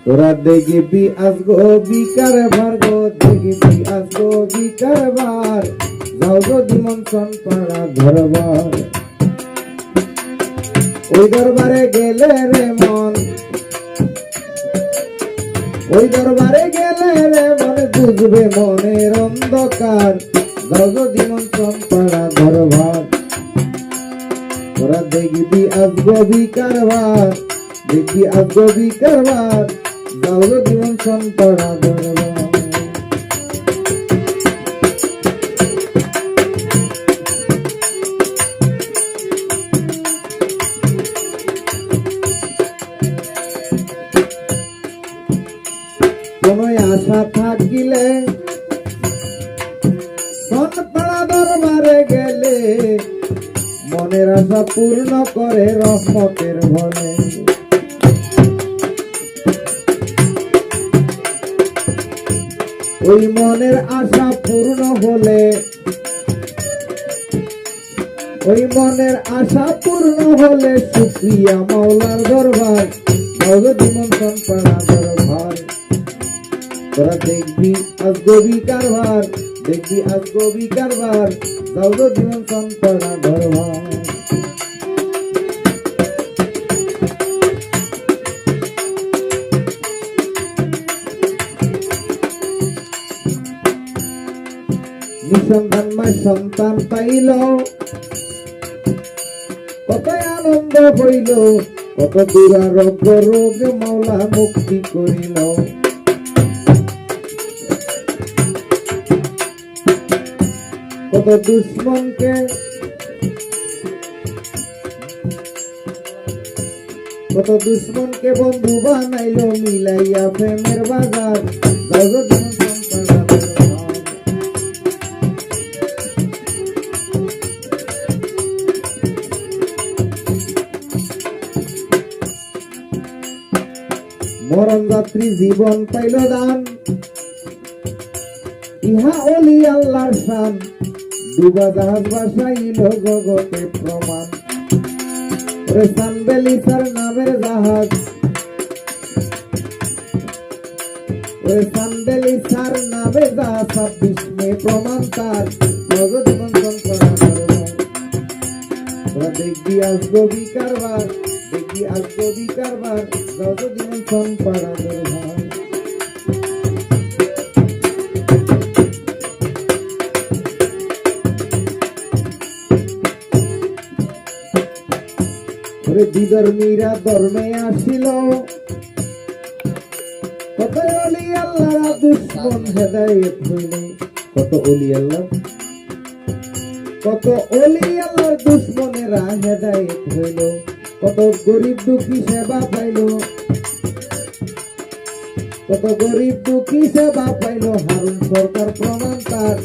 তোরা দেখবি আজগো বিকার ভার গো, দেখবি আজগো বিকার ভার, যাও যদি মন চন পাড়া ধরবার। ওই দরবারে গেলে রে মন, ওই দরবারে গেলে রে মন বুঝবে মনের অন্ধকার, যাও যদি মন চন পাড়া ধরবার। তোরা দেখবি আজগো বিকার ভার, দেখবি আজগো বিকার ভার, যাও যদি মন চন পাড়া ধরবার। কোন আশা থাকিলে পাড়া দরবারে গেলে, মনের আশা পূর্ণ করে রহমতের বলে। ওই মনের আশা পূর্ণ হলে, ওই মনের আশা পূর্ণ হলে শুকরিয়া মাওলার দরবার, জীবন পাড়া দরবার। তোরা দেখবি আজগো বিকার ভার, দেখবি আজগো বিকার ভার, যাও জীবন পাড়া দরবার। নিঃসন্তান মায়ের সন্তান পাইল, কত আনন্দ হইল, কত দুরারোগ্য রোগ মাওলা মুক্তি করিল। কত দুশ্মনকে, কত দুশ্মনকে বন্ধু বানাইল, মিলাইয়া প্রেমের বাজার, মরণ যাত্রী জীবন পাইল দান, ইহা ওলি আল্লাহর শান, ডুবা জাহাজ ভাসাইল জগতে প্রমাণ। ওরে সানবেলিসার নামের জাহাজ, ওরে সানবেলিসার নামে জাহাজ, 26 মে প্রমাণ তার, জগজীবন করা দরবার। তোরা দেখবি আজগো বিকার ভার, দেখবি আজগো বিকার ভার, জগজীবন পাড়া দরবার। বিধর্মীরা ধর্মে আসিল, কত অলি আল্লাহরা দুশ্মন হেদায়েত হইল, কত অলি আল্লাহ, কত অলি আল্লাহর দুশ্মনেরা হেদায়েত হইল, কত গরিব দুঃখী সেবা পাইল, কত গরিব দুঃখী সেবা পাইল, হারুন সরকার প্রমাণ তার,